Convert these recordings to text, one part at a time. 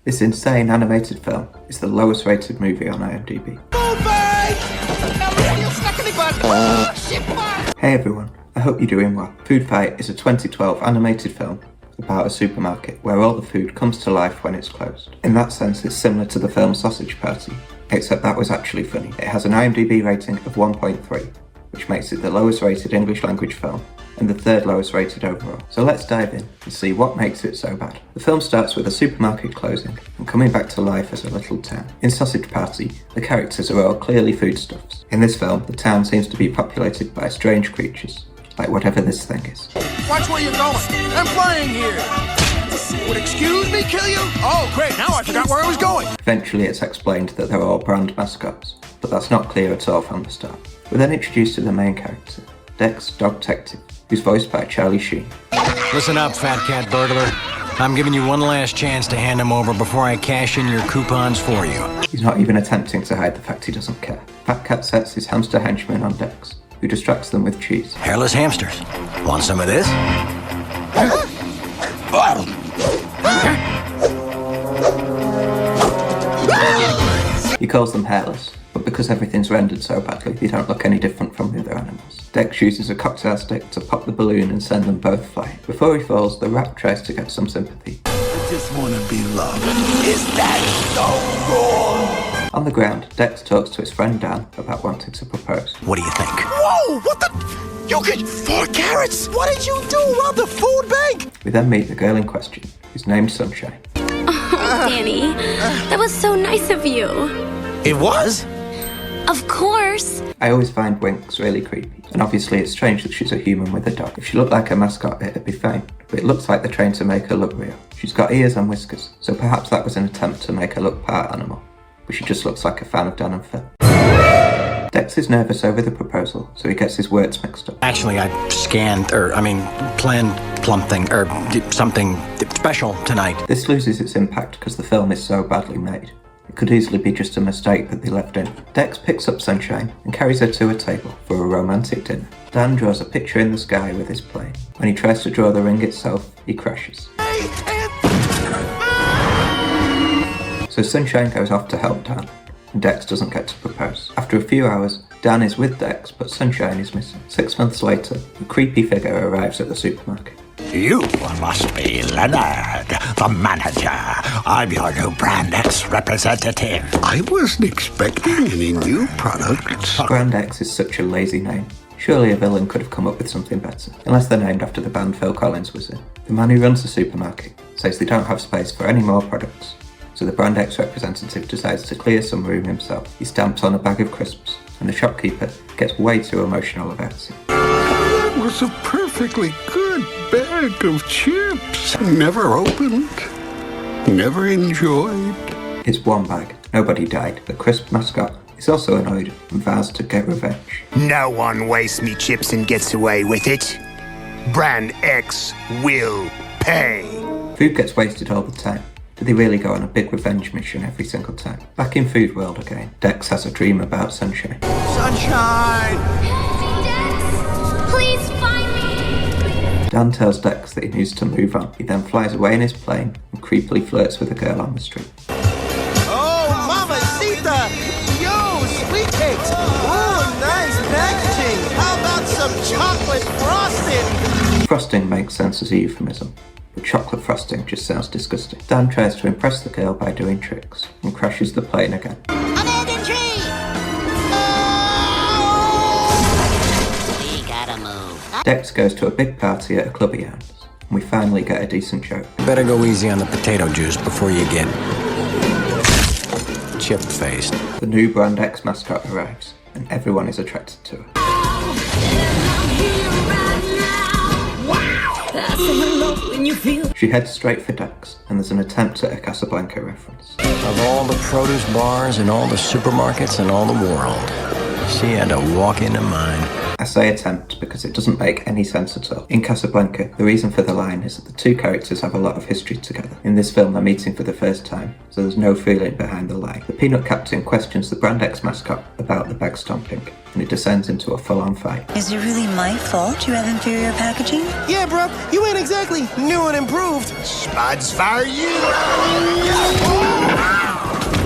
This insane animated film is the lowest rated movie on IMDb. Hey everyone, I hope you're doing well. Food Fight is a 2012 animated film about a supermarket where all the food comes to life when it's closed. In that sense, it's similar to the film Sausage Party, except that was actually funny. It has an IMDb rating of 1.3, which makes it the lowest rated English language film and the third lowest rated overall. So let's dive in and see what makes it so bad. The film starts with a supermarket closing and coming back to life as a little town. In Sausage Party, the characters are all clearly foodstuffs. In this film, the town seems to be populated by strange creatures, like whatever this thing is. Watch where you're going. I'm flying here. Would excuse me kill you? Oh, great, now I forgot where I was going. Eventually it's explained that they're all brand mascots, but that's not clear at all from the start. We're then introduced to the main character, Dex Dog Detective, who's voiced by Charlie Sheen. Listen up, fat cat burglar. I'm giving you one last chance to hand him over before I cash in your coupons for you. He's not even attempting to hide the fact he doesn't care. Fat Cat sets his hamster henchman on Dex, who distracts them with cheese. Hairless hamsters. Want some of this? He calls them hairless, but because everything's rendered so badly, they don't look any different from the other animals. Dex uses a cocktail stick to pop the balloon and send them both flying. Before he falls, the rat tries to get some sympathy. I just want to be loved. Is that so wrong? On the ground, Dex talks to his friend Dan about wanting to propose. What do you think? Whoa, what the? You get 4 carrots? What did you do? Rob the food bank? We then meet the girl in question, who's named Sunshine. Oh, Danny, that was so nice of you. It was? Of course. I always find Winks really creepy, and obviously it's strange that she's a human with a dog. If she looked like a mascot, it'd be fine, but it looks like they're trying to make her look real. She's got ears and whiskers, so perhaps that was an attempt to make her look part animal, but she just looks like a fan of Dan and Phil. Dex is nervous over the proposal, so he gets his words mixed up. Actually, I planned something, something special tonight. This loses its impact because the film is so badly made. It could easily be just a mistake that they left in. Dex picks up Sunshine and carries her to a table for a romantic dinner. Dan draws a picture in the sky with his plane. When he tries to draw the ring itself, he crashes. So Sunshine goes off to help Dan, and Dex doesn't get to propose. After a few hours, Dan is with Dex, but Sunshine is missing. 6 months later, a creepy figure arrives at the supermarket. You must be Leonard, the manager. I'm your new Brand X representative. I wasn't expecting any new products. Brand X is such a lazy name. Surely a villain could have come up with something better, unless they're named after the band Phil Collins was in. The man who runs the supermarket says they don't have space for any more products, so the Brand X representative decides to clear some room himself. He stamps on a bag of crisps, and the shopkeeper gets way too emotional about it. That was a perfectly good bag of chips. Never opened, never enjoyed. It's one bag. Nobody died. The crisp mascot is also annoyed and vows to get revenge. No one wastes me chips and gets away with it. Brand X will pay. Food gets wasted all the time. Do they really go on a big revenge mission every single time? Back in Food World again, Dex has a dream about Sunshine. Sunshine! Please find me. Dan tells Dex that he needs to move on. He then flies away in his plane and creepily flirts with a girl on the street. Oh, mamacita! Yo, sweet cakes! Oh, nice packaging! How about some chocolate frosting? Frosting makes sense as a euphemism, but chocolate frosting just sounds disgusting. Dan tries to impress the girl by doing tricks and crashes the plane again. Abandoned tree! We gotta move. Dex goes to a big party at a club he owns, and we finally get a decent joke. Better go easy on the potato juice before you get chip-faced. The new Brand X mascot arrives, and everyone is attracted to her. She heads straight for Dex, and there's an attempt at a Casablanca reference. Of all the produce bars in all the supermarkets in all the world, she had to walk into mine. I say attempt because it doesn't make any sense at all. In Casablanca, the reason for the line is that the two characters have a lot of history together. In this film, they're meeting for the first time, so there's no feeling behind the lie. The Peanut Captain questions the Brand X mascot about the bag stomping, and it descends into a full-on fight. Is it really my fault you have inferior packaging? Yeah, bro, you ain't exactly new and improved. Spuds for you.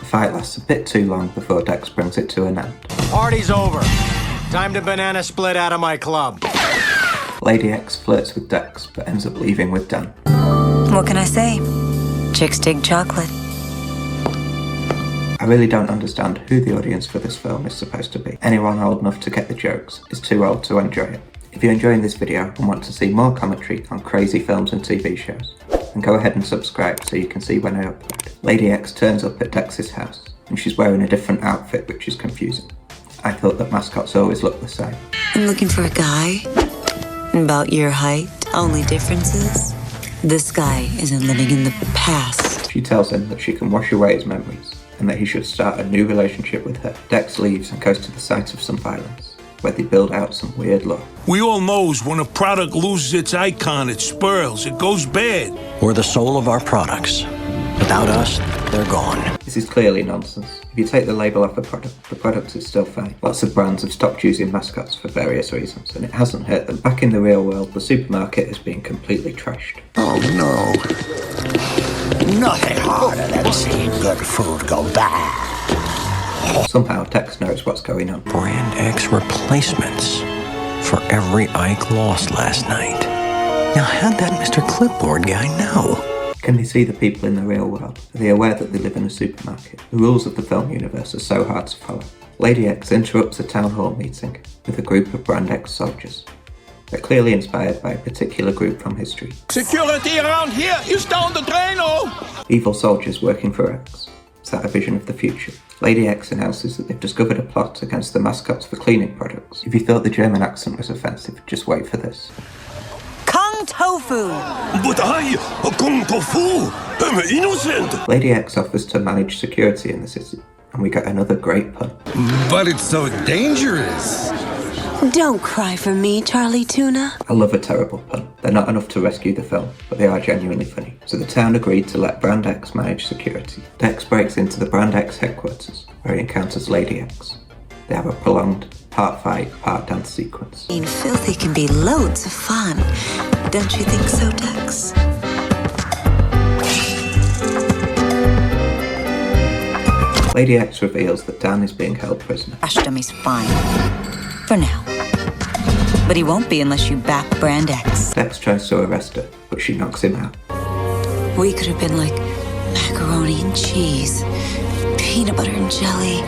The fight lasts a bit too long before Dex brings it to an end. Party's over. Time to banana split out of my club. Lady X flirts with Dex, but ends up leaving with Dan. What can I say? Chicks dig chocolate. I really don't understand who the audience for this film is supposed to be. Anyone old enough to get the jokes is too old to enjoy it. If you're enjoying this video and want to see more commentary on crazy films and TV shows, then go ahead and subscribe so you can see when I upload. Lady X turns up at Dex's house, and she's wearing a different outfit, which is confusing. I thought that mascots always look the same. I'm looking for a guy. About your height. Only difference is, this guy isn't living in the past. She tells him that she can wash away his memories, and that he should start a new relationship with her. Dex leaves and goes to the site of some violence, where they build out some weird lore. We all knows when a product loses its icon, it spirals, it goes bad. We're the soul of our products. Without us, they're gone. This is clearly nonsense. If you take the label off the product is still fine. Lots of brands have stopped using mascots for various reasons, and it hasn't hurt them. Back in the real world, the supermarket is being completely trashed. Oh no. Nothing harder than seeing good food go bad. Somehow, Dex knows what's going on. Brand X replacements for every Ike lost last night. Now, how'd that Mr. Clipboard guy know? Can they see the people in the real world? Are they aware that they live in a supermarket? The rules of the film universe are so hard to follow. Lady X interrupts a town hall meeting with a group of Brand X soldiers. They're clearly inspired by a particular group from history. Security around here is down the drain, oh! Evil soldiers working for X. Is that a vision of the future? Lady X announces that they've discovered a plot against the mascots for cleaning products. If you thought the German accent was offensive, just wait for this. Kung tofu! But I, Kung Tofu, am innocent. Lady X offers to manage security in the city, and we get another great pun. But it's so dangerous. Don't cry for me, Charlie Tuna. I love a terrible pun. They're not enough to rescue the film, but they are genuinely funny. So the town agreed to let Brand X manage security. Dex breaks into the Brand X headquarters, where he encounters Lady X. They have a prolonged part fight, part dance sequence. Being filthy can be loads of fun. Don't you think so, Dex? Lady X reveals that Dan is being held prisoner. Ash Dummy's fine. For now. But he won't be unless you back Brand X. Dex tries to arrest her, but she knocks him out. We could have been like macaroni and cheese, peanut butter and jelly,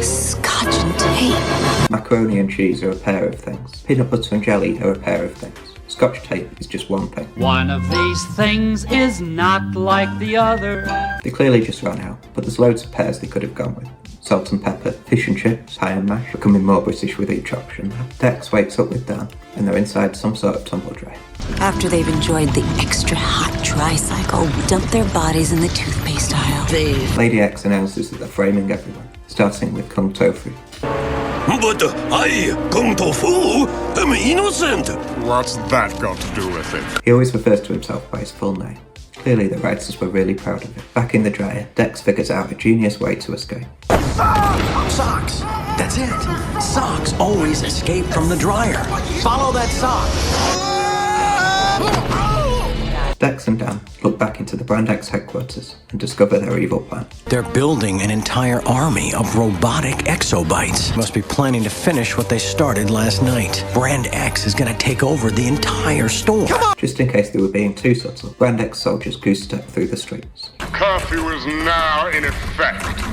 scotch and tape. Macaroni and cheese are a pair of things. Peanut butter and jelly are a pair of things. Scotch tape is just one thing. One of these things is not like the other. They clearly just ran out, but there's loads of pairs they could have gone with. Salt and pepper, fish and chips, pie and mash, becoming more British with each option. Dex wakes up with Dan, and they're inside some sort of tumble dryer. After they've enjoyed the extra hot dry cycle, dump their bodies in the toothpaste aisle. Lady X announces that they're framing everyone, starting with Kung Tofu. But I, Kung Tofu, am innocent. What's that got to do with it? He always refers to himself by his full name. Clearly the writers were really proud of it. Back in the dryer, Dex figures out a genius way to escape. Socks. That's it. Socks always escape from the dryer. Follow that sock. Dex and Dan look back into the Brand X headquarters and discover their evil plan. They're building an entire army of robotic exobites. Must be planning to finish what they started last night. Brand X is gonna take over the entire store. Just in case they were being too subtle, Brand X soldiers goose step through the streets. Curfew is now in effect.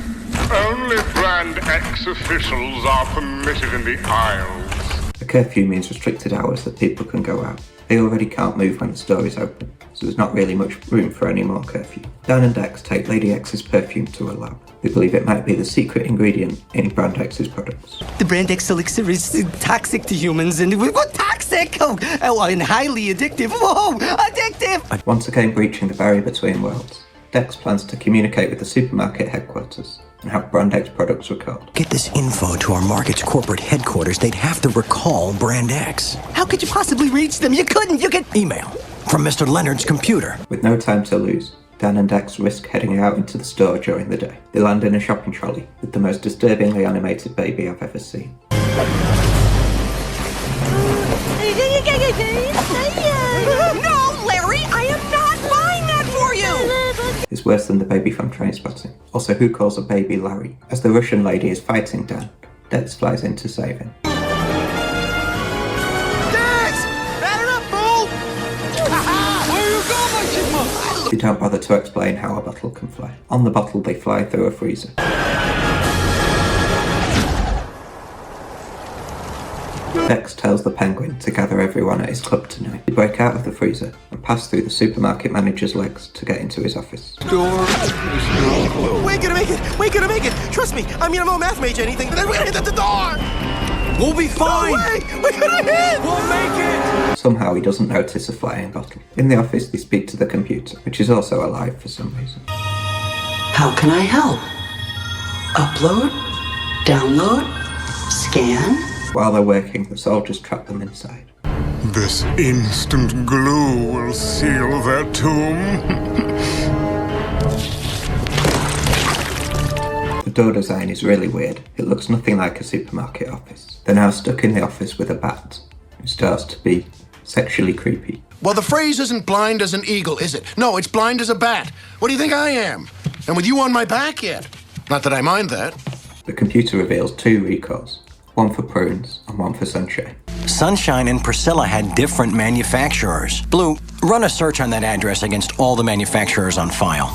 Only Brand X officials are permitted in the aisles. A curfew means restricted hours that people can go out. They already can't move when the store is open, so there's not really much room for any more curfew. Dan and Dex take Lady X's perfume to a lab. They believe it might be the secret ingredient in Brand X's products. The Brand X elixir is toxic to humans, and what toxic? Oh, and highly addictive. Whoa, addictive! Once again breaching the barrier between worlds, Dex plans to communicate with the supermarket headquarters and how Brand X products were called. Get this info to our market's corporate headquarters, they'd have to recall Brand X. How could you possibly reach them? You couldn't. You could. Email from Mr. Leonard's computer. With no time to lose, Dan and Dex risk heading out into the store during the day. They land in a shopping trolley with the most disturbingly animated baby I've ever seen. No, Larry, I am not buying that for you! It's worse than the baby from Trainspotting. Also, who calls a baby Larry? As the Russian lady is fighting Dan, Dex flies in to save him. They don't bother to explain how a bottle can fly. On the bottle, they fly through a freezer. Dex tells the Penguin to gather everyone at his club tonight. They break out of the freezer and pass through the supermarket manager's legs to get into his office. Door is now closed. We're gonna make it! We're gonna make it! Trust me, I mean, I'm no math major or anything, but then we're gonna hit the door! We'll be fine! No way! We're gonna hit! We'll make it! Somehow he doesn't notice a flying bottle. In the office, they speak to the computer, which is also alive for some reason. How can I help? Upload? Download? Scan? While they're working, the soldiers trap them inside. This instant glue will seal their tomb. The door design is really weird. It looks nothing like a supermarket office. They're now stuck in the office with a bat, who starts to be sexually creepy. Well, the phrase isn't blind as an eagle, is it? No, it's blind as a bat. What do you think I am? And with you on my back yet? Not that I mind that. The computer reveals 2 recalls. One for prunes and one for sunshine. Sunshine and Priscilla had different manufacturers. Blue, run a search on that address against all the manufacturers on file.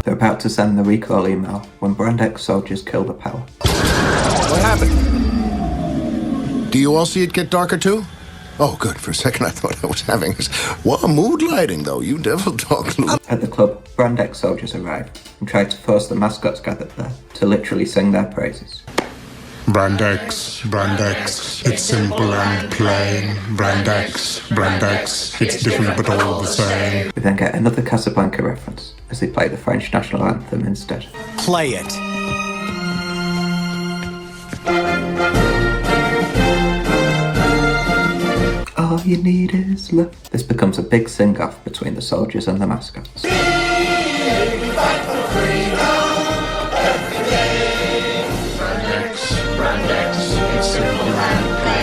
They're about to send the recall email when Brand X soldiers kill the power. What happened? Do you all see it get darker too? Oh, good. For a second I thought I was having this. What mood lighting, though. You devil dog. At the club, Brand X soldiers arrive and try to force the mascots gathered there to literally sing their praises. Brand X, it's simple and plain. Brand X, it's different but all the same. We then get another Casablanca reference as they play the French national anthem instead. Play it. All you need is love. This becomes a big sing-off between the soldiers and the mascots.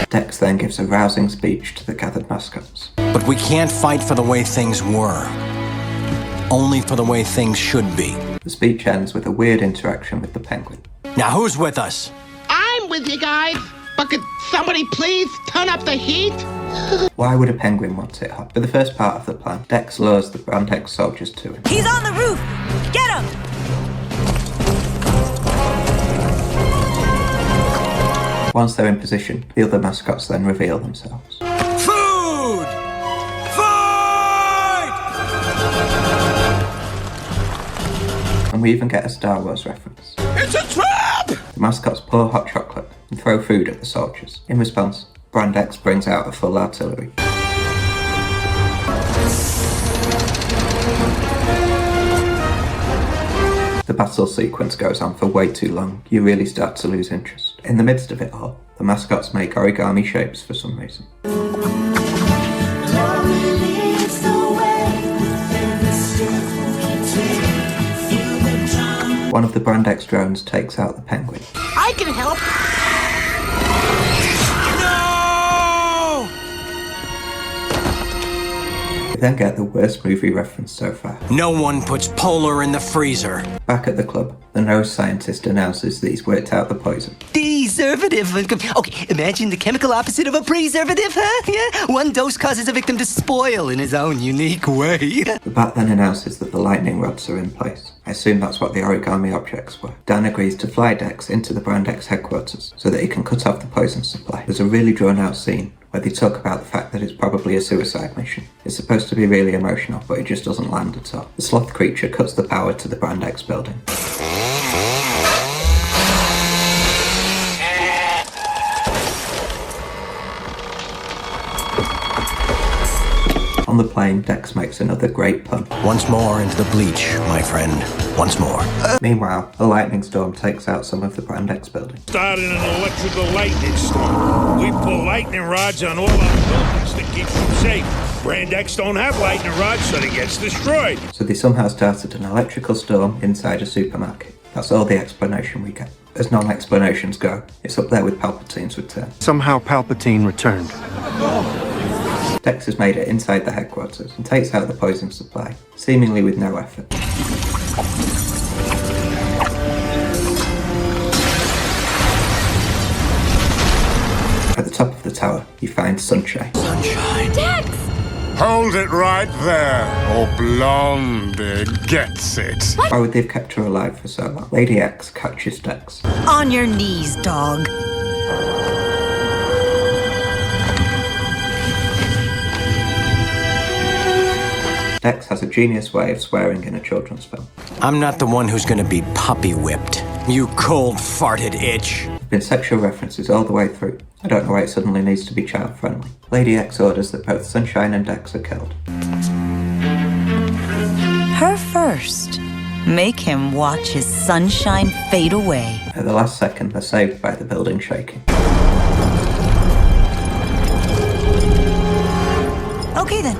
Dex then gives a rousing speech to the gathered mascots. But we can't fight for the way things were. Only for the way things should be. The speech ends with a weird interaction with the Penguin. Now who's with us? I'm with you guys, but could somebody please turn up the heat? Why would a penguin want it hot? For the first part of the plan, Dex lures the Brand X soldiers to him. He's on the roof! Get him! Once they're in position, the other mascots then reveal themselves. Food! Fight! And we even get a Star Wars reference. It's a trap! The mascots pour hot chocolate and throw food at the soldiers. In response, Brand X brings out a full artillery. The battle sequence goes on for way too long. You really start to lose interest. In the midst of it all, the mascots make origami shapes for some reason. One of the Brand X drones takes out the Penguin. I can help. We then get the worst movie reference so far. No one puts Polar in the freezer. Back at the club, the nose scientist announces that he's worked out the poison. Preservative. Okay, imagine the chemical opposite of a preservative, huh? Yeah? One dose causes a victim to spoil in his own unique way. The bat then announces that the lightning rods are in place. I assume that's what the origami objects were. Dan agrees to fly Dex into the Brand X headquarters so that he can cut off the poison supply. There's a really drawn out scene where they talk about the fact that it's probably a suicide mission. It's supposed to be really emotional, but it just doesn't land at all. The sloth creature cuts the power to the Brand X building. On the plane, Dex makes another great pun. Once more into the bleach, my friend. Once more. Meanwhile, a lightning storm takes out some of the Brand X buildings. Started an electrical lightning storm. We pull lightning rods on all our buildings to keep them safe. Brand X don't have lightning rods, so they gets destroyed. So they somehow started an electrical storm inside a supermarket. That's all the explanation we get. As non-explanations go, it's up there with Palpatine's return. Somehow Palpatine returned. Dex has made it inside the headquarters and takes out the poison supply, seemingly with no effort. At the top of the tower, you find Sunshine. Sunshine. Dex! Hold it right there, or Blondie gets it. Why would they have kept her alive for so long? Lady X catches Dex. On your knees, dog. Dex has a genius way of swearing in a children's film. I'm not the one who's gonna be puppy whipped. You cold farted itch. There have been sexual references all the way through. I don't know why it suddenly needs to be child friendly. Lady X orders that both Sunshine and Dex are killed. Her first. Make him watch his sunshine fade away. At the last second, they're saved by the building shaking. Okay then.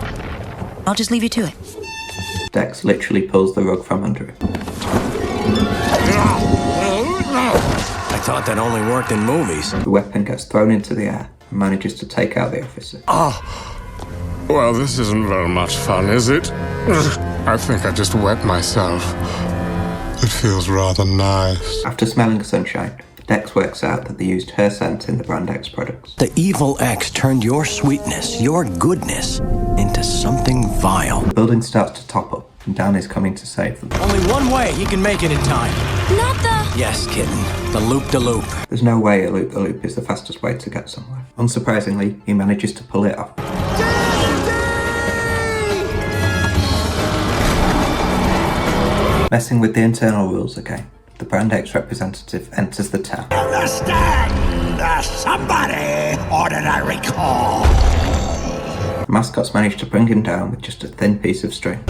I'll just leave you to it. Dex literally pulls the rug from under him. I thought that only worked in movies. The weapon gets thrown into the air and manages to take out the officer. Well, this isn't very much fun, is it? I think I just wet myself. It feels rather nice. After smelling Sunshine, Dex works out that they used her scent in the Brand X products. The evil X turned your sweetness, your goodness, into something vile. The building starts to topple, and Dan is coming to save them. Only one way he can make it in time. Not the... Yes, kitten. The loop-de-loop. There's no way a loop-the-loop is the fastest way to get somewhere. Unsurprisingly, he manages to pull it off. Messing with the internal rules again, the Brand X representative enters the town. Understand, somebody ordered a recall. The mascots manage to bring him down with just a thin piece of string.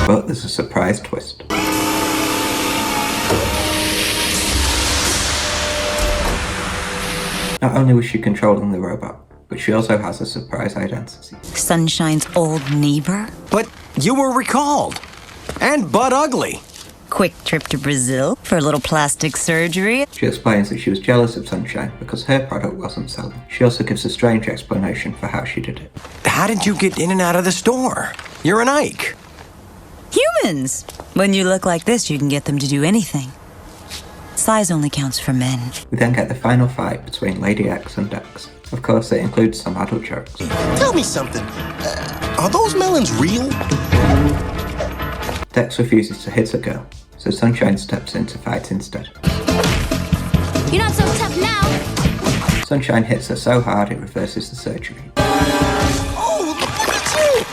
But there's a surprise twist. Not only was she controlling the robot, but she also has a surprise identity. Sunshine's old neighbor? But you were recalled. And butt ugly. Quick trip to Brazil for a little plastic surgery. She explains that she was jealous of Sunshine because her product wasn't selling. She also gives a strange explanation for how she did it. How did you get in and out of the store? You're an Ike. Humans! When you look like this, you can get them to do anything. Size only counts for men. We then get the final fight between Lady X and Dex. Of course, it includes some adult jokes. Tell me something. Are those melons real? Dex refuses to hit a girl, so Sunshine steps in to fight instead. You're not so tough now. Sunshine hits her so hard it reverses the surgery. Oh, look at you!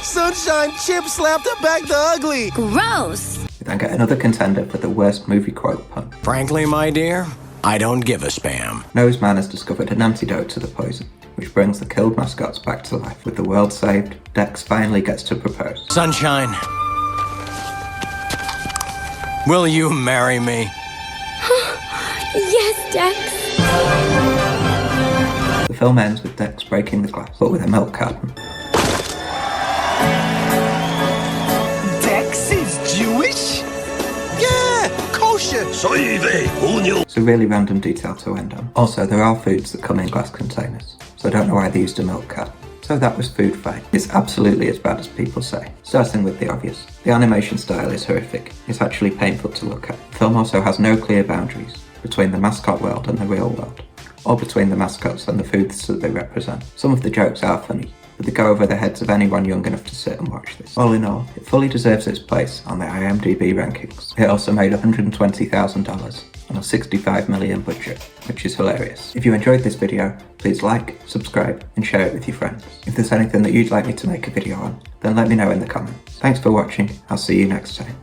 Sunshine Chip slapped her back the ugly. Gross. We then get another contender for the worst movie quote pun. Frankly, my dear, I don't give a spam. Noseman has discovered an antidote to the poison, which brings the killed mascots back to life. With the world saved, Dex finally gets to propose. Sunshine, will you marry me? Yes, Dex. The film ends with Dex breaking the glass, but with a milk carton. Dex is Jewish? Yeah, kosher. It's a really random detail to end on. Also, there are foods that come in glass containers, so I don't know why they used a milk carton. So that was Food Fight. It's absolutely as bad as people say. Starting with the obvious. The animation style is horrific. It's actually painful to look at. The film also has no clear boundaries between the mascot world and the real world, or between the mascots and the foods that they represent. Some of the jokes are funny, but they go over the heads of anyone young enough to sit and watch this. All in all, it fully deserves its place on the IMDb rankings. It also made $120,000 on a $65 million budget, which is hilarious. If you enjoyed this video, please like, subscribe, and share it with your friends. If there's anything that you'd like me to make a video on, then let me know in the comments. Thanks for watching, I'll see you next time.